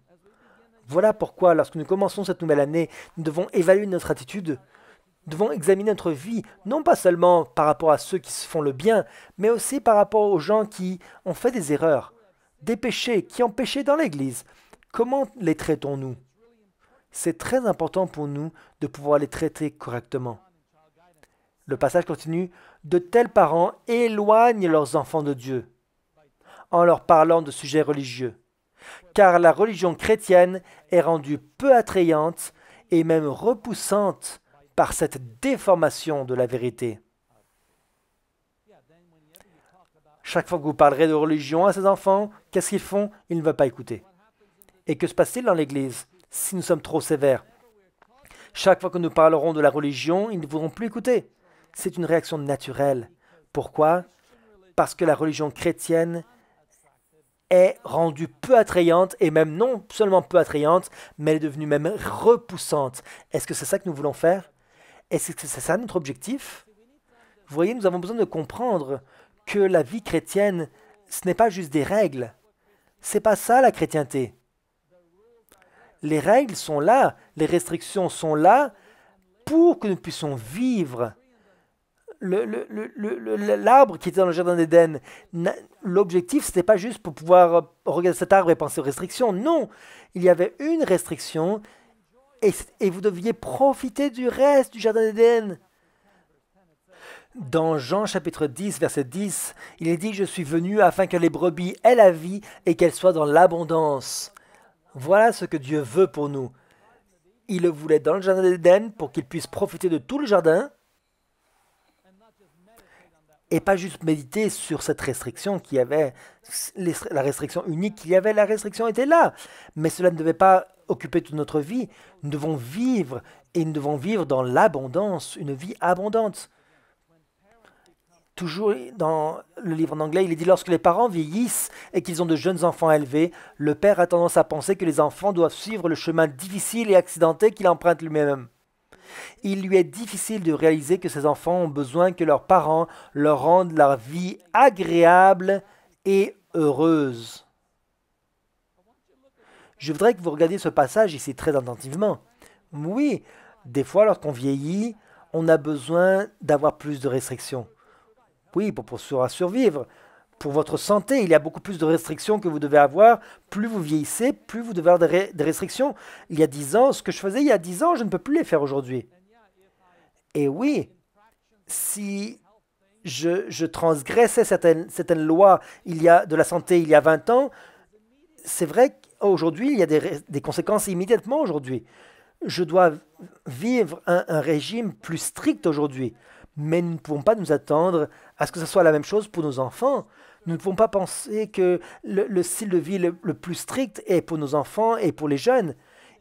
Voilà pourquoi, lorsque nous commençons cette nouvelle année, nous devons évaluer notre attitude. Nous devons examiner notre vie, non pas seulement par rapport à ceux qui se font le bien, mais aussi par rapport aux gens qui ont fait des erreurs, des péchés, qui ont péché dans l'Église. Comment les traitons-nous? C'est très important pour nous de pouvoir les traiter correctement. Le passage continue. De tels parents éloignent leurs enfants de Dieu en leur parlant de sujets religieux, car la religion chrétienne est rendue peu attrayante et même repoussante par cette déformation de la vérité. Chaque fois que vous parlerez de religion à ces enfants, qu'est-ce qu'ils font? Ils ne veulent pas écouter. Et que se passe-t-il dans l'Église si nous sommes trop sévères? Chaque fois que nous parlerons de la religion, ils ne voudront plus écouter. C'est une réaction naturelle. Pourquoi? Parce que la religion chrétienne est rendue peu attrayante, et même non seulement peu attrayante, mais elle est devenue même repoussante. Est-ce que c'est ça que nous voulons faire? Est-ce que c'est ça notre objectif? Vous voyez, nous avons besoin de comprendre que la vie chrétienne, ce n'est pas juste des règles. C'est pas ça la chrétienté. Les règles sont là, les restrictions sont là pour que nous puissions vivre. L'arbre qui était dans le jardin d'Éden, l'objectif, ce n'était pas juste pour pouvoir regarder cet arbre et penser aux restrictions. Non, il y avait une restriction et vous deviez profiter du reste du jardin d'Éden. Dans Jean chapitre 10, verset 10, il est dit, je suis venu afin que les brebis aient la vie et qu'elles soient dans l'abondance. Voilà ce que Dieu veut pour nous. Il le voulait dans le jardin d'Éden pour qu'ils puissent profiter de tout le jardin et pas juste méditer sur cette restriction qu'il y avait, la restriction unique qu'il y avait, la restriction était là. Mais cela ne devait pas occuper toute notre vie. Nous devons vivre et nous devons vivre dans l'abondance, une vie abondante. Toujours dans le livre en anglais, il est dit lorsque les parents vieillissent et qu'ils ont de jeunes enfants à élever, le père a tendance à penser que les enfants doivent suivre le chemin difficile et accidenté qu'il emprunte lui-même. Il lui est difficile de réaliser que ses enfants ont besoin que leurs parents leur rendent leur vie agréable et heureuse. Je voudrais que vous regardiez ce passage ici très attentivement. Oui, des fois lorsqu'on vieillit, on a besoin d'avoir plus de restrictions. Oui, pour survivre. Pour votre santé, il y a beaucoup plus de restrictions que vous devez avoir. Plus vous vieillissez, plus vous devez avoir des restrictions. Il y a 10 ans, ce que je faisais il y a 10 ans, je ne peux plus les faire aujourd'hui. Et oui, si je transgressais certaines lois de la santé il y a 20 ans, c'est vrai qu'aujourd'hui, il y a des conséquences immédiatement aujourd'hui. Je dois vivre un régime plus strict aujourd'hui. Mais nous ne pouvons pas nous attendre à ce que ce soit la même chose pour nos enfants. Nous ne pouvons pas penser que le style de vie le plus strict est pour nos enfants et pour les jeunes.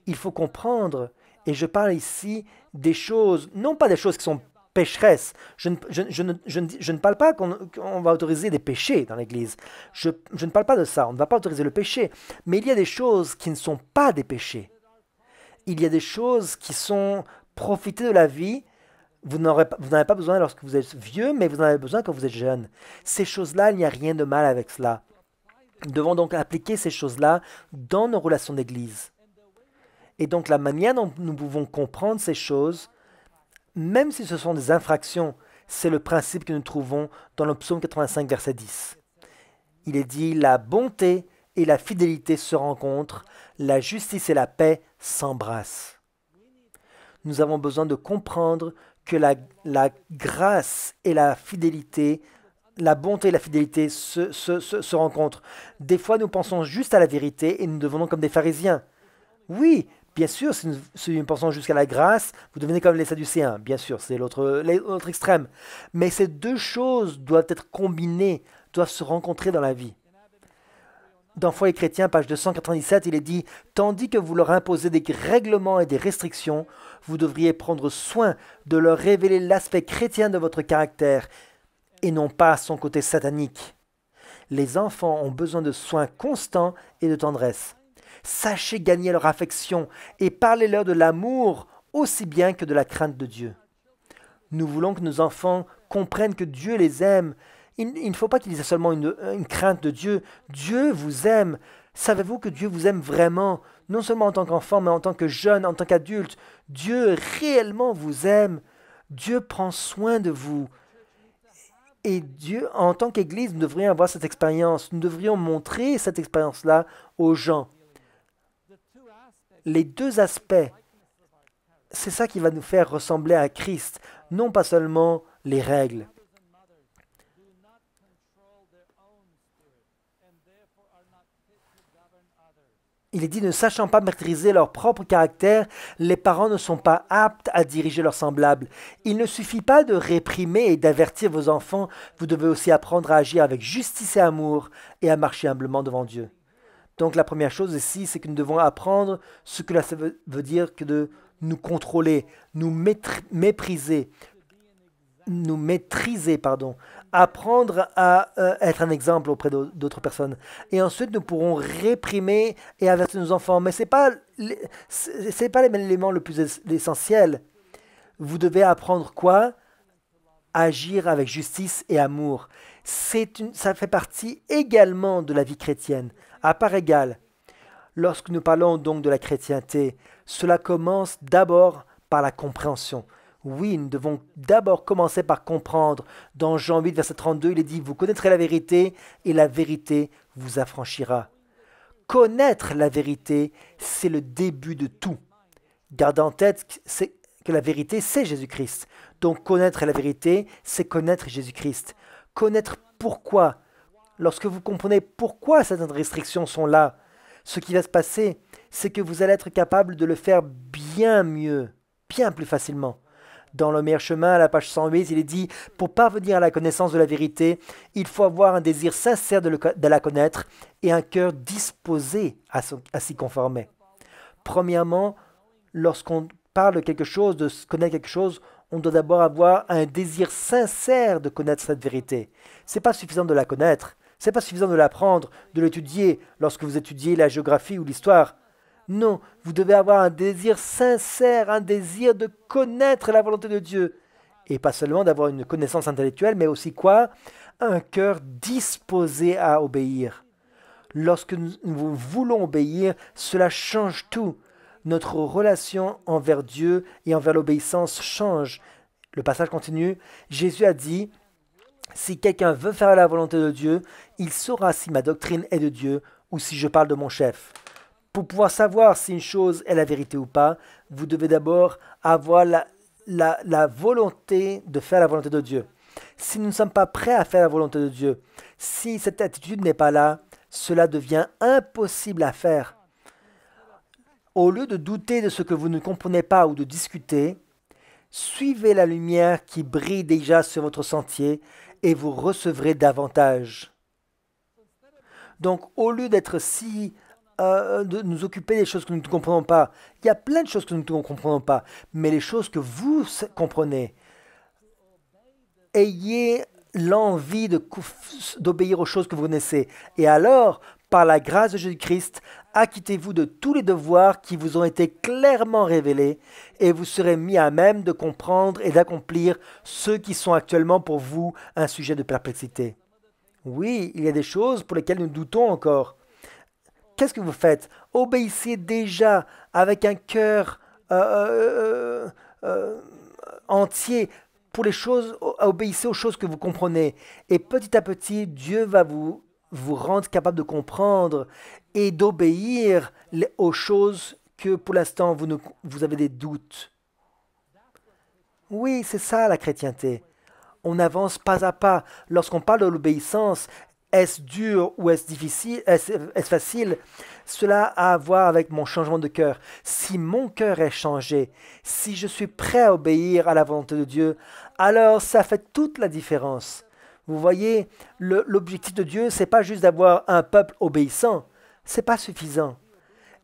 Il faut comprendre, et je parle ici des choses, non pas des choses qui sont pécheresses. Je ne parle pas qu'on va autoriser des péchés dans l'Église. Je ne parle pas de ça, on ne va pas autoriser le péché. Mais il y a des choses qui ne sont pas des péchés. Il y a des choses qui sont profiter de la vie. Vous n'en avez pas besoin lorsque vous êtes vieux, mais vous en avez besoin quand vous êtes jeune. Ces choses-là, il n'y a rien de mal avec cela. Nous devons donc appliquer ces choses-là dans nos relations d'Église. Et donc la manière dont nous pouvons comprendre ces choses, même si ce sont des infractions, c'est le principe que nous trouvons dans le psaume 85, verset 10. Il est dit, la bonté et la fidélité se rencontrent, la justice et la paix s'embrassent. Nous avons besoin de comprendre que la grâce et la fidélité, la bonté et la fidélité se rencontrent. Des fois, nous pensons juste à la vérité et nous devenons comme des pharisiens. Oui, bien sûr, si nous pensons jusqu'à la grâce, vous devenez comme les sadducéens. Bien sûr, c'est l'autre extrême. Mais ces deux choses doivent être combinées, doivent se rencontrer dans la vie. Dans Foi et chrétien, page 297, il est dit « Tandis que vous leur imposez des règlements et des restrictions, vous devriez prendre soin de leur révéler l'aspect chrétien de votre caractère et non pas son côté satanique. Les enfants ont besoin de soins constants et de tendresse. Sachez gagner leur affection et parlez-leur de l'amour aussi bien que de la crainte de Dieu. Nous voulons que nos enfants comprennent que Dieu les aime. Il ne faut pas qu'ils aient seulement une crainte de Dieu. Dieu vous aime. Savez-vous que Dieu vous aime vraiment, non seulement en tant qu'enfant, mais en tant que jeune, en tant qu'adulte. Dieu réellement vous aime. Dieu prend soin de vous. Et Dieu, en tant qu'Église, nous devrions avoir cette expérience. Nous devrions montrer cette expérience-là aux gens. Les deux aspects, c'est ça qui va nous faire ressembler à Christ, non pas seulement les règles. Il est dit, ne sachant pas maîtriser leur propre caractère, les parents ne sont pas aptes à diriger leurs semblables. Il ne suffit pas de réprimer et d'avertir vos enfants, vous devez aussi apprendre à agir avec justice et amour et à marcher humblement devant Dieu. Donc la première chose ici, c'est que nous devons apprendre ce que ça veut dire que de nous contrôler, nous maîtriser, apprendre à être un exemple auprès d'autres personnes. Et ensuite, nous pourrons réprimer et avertir nos enfants. Mais ce n'est pas l'élément le plus essentiel. Vous devez apprendre quoi? Agir avec justice et amour. Ça fait partie également de la vie chrétienne, à part égale. Lorsque nous parlons donc de la chrétienté, cela commence d'abord par la compréhension. Oui, nous devons d'abord commencer par comprendre. Dans Jean 8, verset 32, il est dit « Vous connaîtrez la vérité et la vérité vous affranchira. » Connaître la vérité, c'est le début de tout. Gardez en tête que la vérité, c'est Jésus-Christ. Donc connaître la vérité, c'est connaître Jésus-Christ. Connaître pourquoi. Lorsque vous comprenez pourquoi certaines restrictions sont là, ce qui va se passer, c'est que vous allez être capable de le faire bien mieux, bien plus facilement. Dans le meilleur chemin, à la page 108, il est dit, pour parvenir à la connaissance de la vérité, il faut avoir un désir sincère de la connaître et un cœur disposé à s'y conformer. Premièrement, lorsqu'on parle de quelque chose, de connaître quelque chose, on doit d'abord avoir un désir sincère de connaître cette vérité. Ce n'est pas suffisant de la connaître, ce n'est pas suffisant de l'apprendre, de l'étudier lorsque vous étudiez la géographie ou l'histoire. Non, vous devez avoir un désir sincère, un désir de connaître la volonté de Dieu. Et pas seulement d'avoir une connaissance intellectuelle, mais aussi quoi? Un cœur disposé à obéir. Lorsque nous voulons obéir, cela change tout. Notre relation envers Dieu et envers l'obéissance change. Le passage continue. Jésus a dit, si quelqu'un veut faire la volonté de Dieu, il saura si ma doctrine est de Dieu ou si je parle de mon chef. Pour pouvoir savoir si une chose est la vérité ou pas, vous devez d'abord avoir la volonté de faire la volonté de Dieu. Si nous ne sommes pas prêts à faire la volonté de Dieu, si cette attitude n'est pas là, cela devient impossible à faire. Au lieu de douter de ce que vous ne comprenez pas ou de discuter, suivez la lumière qui brille déjà sur votre sentier et vous recevrez davantage. Donc, au lieu d'être de nous occuper des choses que nous ne comprenons pas, il y a plein de choses que nous ne comprenons pas, mais les choses que vous comprenez, ayez l'envie d'obéir aux choses que vous connaissez. Et alors, par la grâce de Jésus-Christ, acquittez-vous de tous les devoirs qui vous ont été clairement révélés et vous serez mis à même de comprendre et d'accomplir ceux qui sont actuellement pour vous un sujet de perplexité. Oui, il y a des choses pour lesquelles nous doutons encore. Qu'est-ce que vous faites? Obéissez déjà avec un cœur entier pour les choses, obéissez aux choses que vous comprenez. Et petit à petit, Dieu va vous rendre capable de comprendre et d'obéir aux choses que pour l'instant vous avez des doutes. Oui, c'est ça la chrétienté. On avance pas à pas. Lorsqu'on parle de l'obéissance, est-ce dur ou est-ce difficile, est-ce facile? Cela a à voir avec mon changement de cœur. Si mon cœur est changé, si je suis prêt à obéir à la volonté de Dieu, alors ça fait toute la différence. Vous voyez, l'objectif de Dieu, c'est pas juste d'avoir un peuple obéissant. C'est pas suffisant.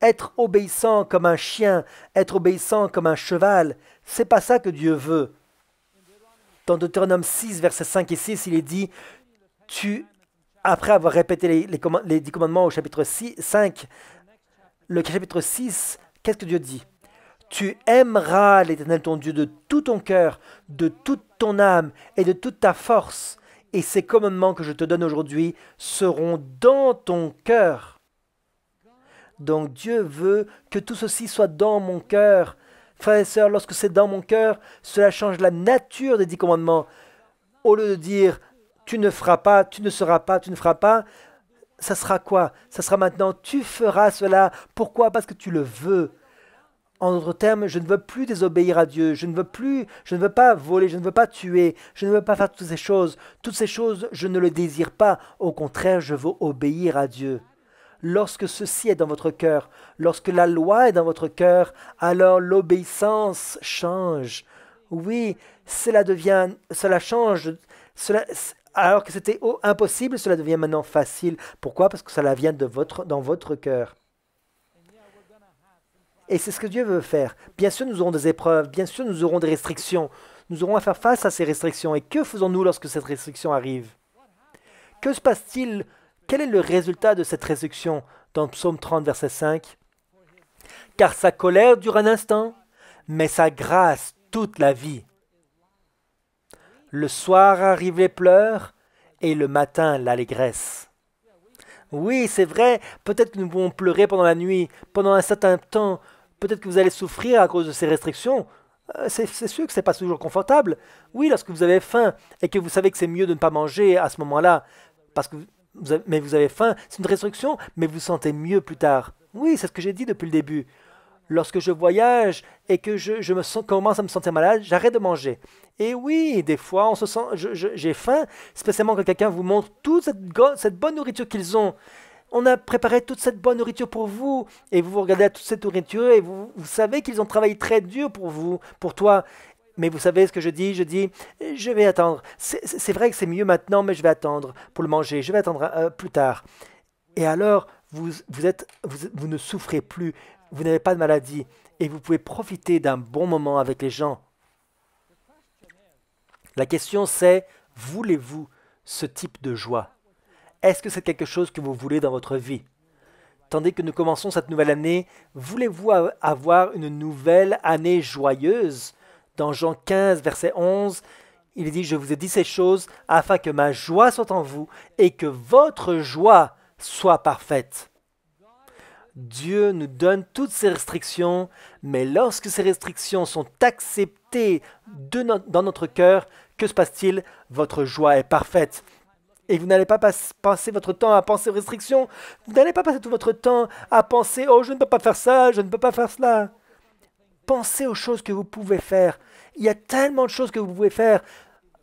Être obéissant comme un chien, être obéissant comme un cheval, c'est pas ça que Dieu veut. Dans Deutéronome 6, versets 5 et 6, il est dit, après avoir répété les 10 commandements au chapitre 5, le chapitre 6, qu'est-ce que Dieu dit? Tu aimeras l'Éternel ton Dieu de tout ton cœur, de toute ton âme et de toute ta force. Et ces commandements que je te donne aujourd'hui seront dans ton cœur. Donc Dieu veut que tout ceci soit dans mon cœur. Frères et sœurs, lorsque c'est dans mon cœur, cela change la nature des 10 commandements. Au lieu de dire tu ne feras pas, tu ne seras pas, tu ne feras pas, ça sera quoi? Ça sera maintenant tu feras cela. Pourquoi? Parce que tu le veux. En d'autres termes, je ne veux plus désobéir à Dieu, je ne veux pas voler, je ne veux pas tuer, je ne veux pas faire toutes ces choses. Toutes ces choses, je ne le désire pas. Au contraire, je veux obéir à Dieu. Lorsque ceci est dans votre cœur, lorsque la loi est dans votre cœur, alors l'obéissance change. Oui, cela change. Alors que c'était impossible, cela devient maintenant facile. Pourquoi? Parce que cela vient dans votre cœur. Et c'est ce que Dieu veut faire. Bien sûr, nous aurons des épreuves, bien sûr, nous aurons des restrictions. Nous aurons à faire face à ces restrictions. Et que faisons-nous lorsque cette restriction arrive? Que se passe-t-il? Quel est le résultat de cette restriction dans Psaume 30, verset 5? Car sa colère dure un instant, mais sa grâce toute la vie. Le soir arrivent les pleurs et le matin l'allégresse. Oui, c'est vrai, peut-être que nous pouvons pleurer pendant la nuit, pendant un certain temps. Peut-être que vous allez souffrir à cause de ces restrictions. C'est sûr que ce n'est pas toujours confortable. Oui, lorsque vous avez faim et que vous savez que c'est mieux de ne pas manger à ce moment-là, parce que vous avez faim, c'est une restriction, mais vous vous sentez mieux plus tard. Oui, c'est ce que j'ai dit depuis le début. Lorsque je voyage et que commence à me sentir malade, j'arrête de manger. Et oui, des fois, on se sent, j'ai faim, spécialement quand quelqu'un vous montre toute cette bonne nourriture qu'ils ont. On a préparé toute cette bonne nourriture pour vous, et vous regardez toute cette nourriture, et vous savez qu'ils ont travaillé très dur pour vous, pour toi. Mais vous savez ce que je dis? Je dis, je vais attendre. C'est vrai que c'est mieux maintenant, mais je vais attendre pour le manger. Je vais attendre plus tard. Et alors, vous ne souffrez plus, vous n'avez pas de maladie, et vous pouvez profiter d'un bon moment avec les gens. La question c'est, voulez-vous ce type de joie? Est-ce que c'est quelque chose que vous voulez dans votre vie? Tandis que nous commençons cette nouvelle année, voulez-vous avoir une nouvelle année joyeuse? Dans Jean 15, verset 11, il dit, je vous ai dit ces choses afin que ma joie soit en vous et que votre joie soit parfaite. Dieu nous donne toutes ces restrictions, mais lorsque ces restrictions sont acceptées dans notre cœur, que se passe-t-il? Votre joie est parfaite. Et vous n'allez pas passer votre temps à penser aux restrictions. Vous n'allez pas passer tout votre temps à penser « Oh, je ne peux pas faire ça, je ne peux pas faire cela ». Pensez aux choses que vous pouvez faire. Il y a tellement de choses que vous pouvez faire.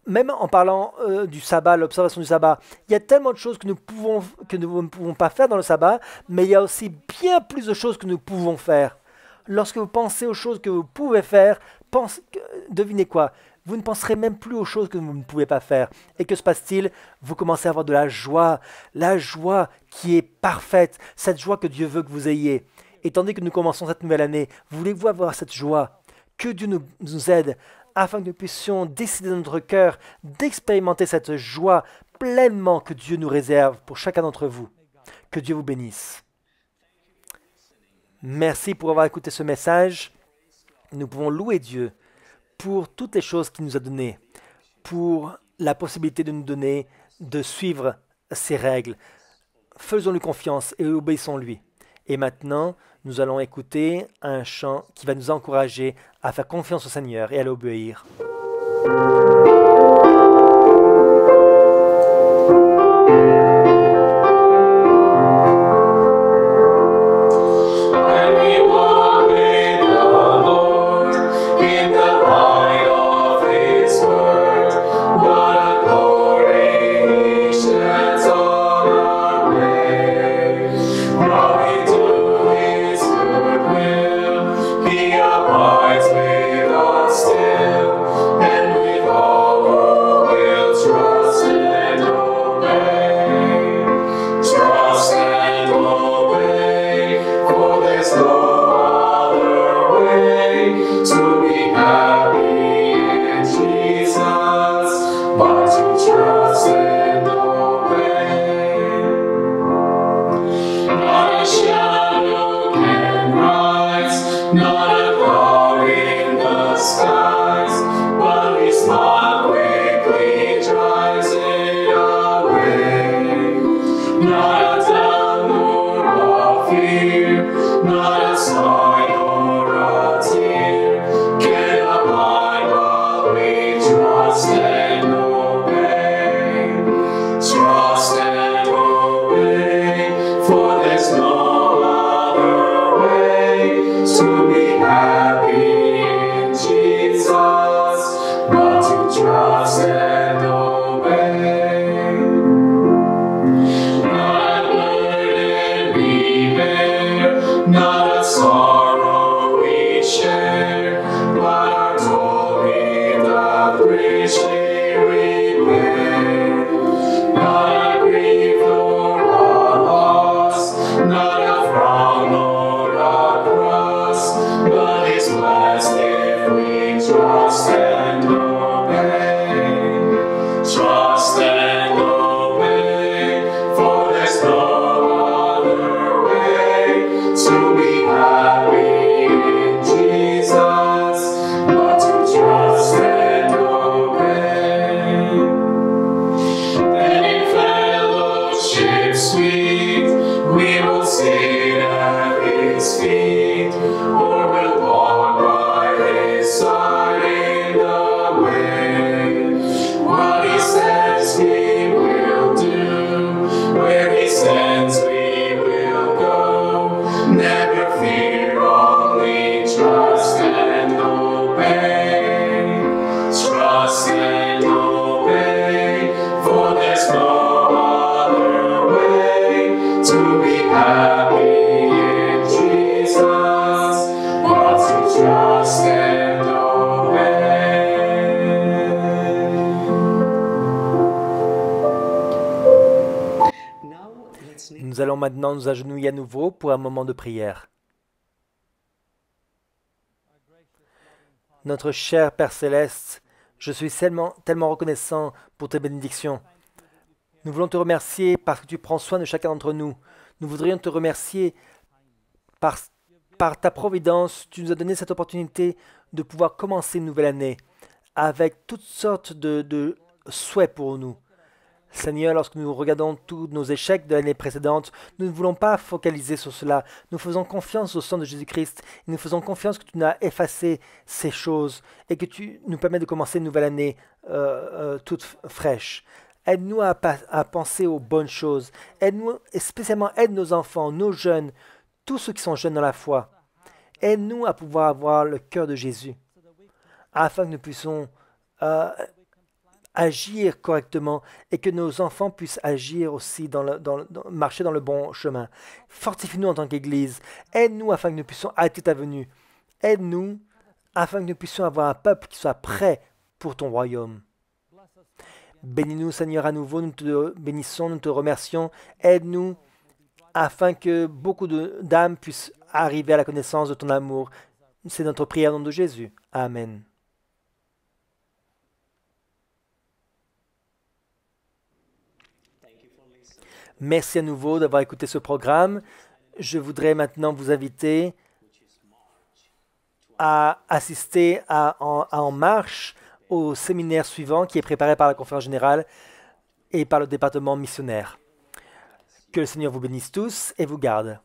Même en parlant du sabbat, l'observation du sabbat, il y a tellement de choses que nous ne pouvons pas faire dans le sabbat, mais il y a aussi bien plus de choses que nous pouvons faire. Lorsque vous pensez aux choses que vous pouvez faire, devinez quoi? Vous ne penserez même plus aux choses que vous ne pouvez pas faire. Et que se passe-t-il? Vous commencez à avoir de la joie qui est parfaite, cette joie que Dieu veut que vous ayez. Et tandis que nous commençons cette nouvelle année, voulez-vous avoir cette joie? Que Dieu nous aide afin que nous puissions décider dans notre cœur d'expérimenter cette joie pleinement que Dieu nous réserve pour chacun d'entre vous. Que Dieu vous bénisse. Merci pour avoir écouté ce message. Nous pouvons louer Dieu pour toutes les choses qu'il nous a données, pour la possibilité de nous donner, de suivre ses règles. Faisons-lui confiance et obéissons-lui. Et maintenant, nous allons écouter un chant qui va nous encourager à faire confiance au Seigneur et à l'obéir. Or will walk by his side in Trust and obey. Trust and obey. For there's no other way to be happy in Jesus but to trust and obey. Nous allons maintenant nous agenouiller à nouveau pour un moment de prière. Notre cher Père Céleste, je suis tellement reconnaissant pour tes bénédictions. Nous voulons te remercier parce que tu prends soin de chacun d'entre nous. Nous voudrions te remercier par ta providence. Tu nous as donné cette opportunité de pouvoir commencer une nouvelle année avec toutes sortes de souhaits pour nous. Seigneur, lorsque nous regardons tous nos échecs de l'année précédente, nous ne voulons pas focaliser sur cela. Nous faisons confiance au sang de Jésus-Christ et nous faisons confiance que tu n'as effacé ces choses et que tu nous permets de commencer une nouvelle année toute fraîche. Aide-nous à penser aux bonnes choses. Aide-nous, et spécialement aide nos enfants, nos jeunes, tous ceux qui sont jeunes dans la foi. Aide-nous à pouvoir avoir le cœur de Jésus afin que nous puissions agir correctement et que nos enfants puissent agir aussi, marcher dans le bon chemin. Fortifie-nous en tant qu'Église. Aide-nous afin que nous puissions hâter ta venue. Aide-nous afin que nous puissions avoir un peuple qui soit prêt pour ton royaume. Bénis-nous, Seigneur, à nouveau. Nous te bénissons, nous te remercions. Aide-nous afin que beaucoup d'âmes puissent arriver à la connaissance de ton amour. C'est notre prière au nom de Jésus. Amen. Merci à nouveau d'avoir écouté ce programme. Je voudrais maintenant vous inviter à assister En Marche au séminaire suivant qui est préparé par la Conférence générale et par le département missionnaire. Que le Seigneur vous bénisse tous et vous garde.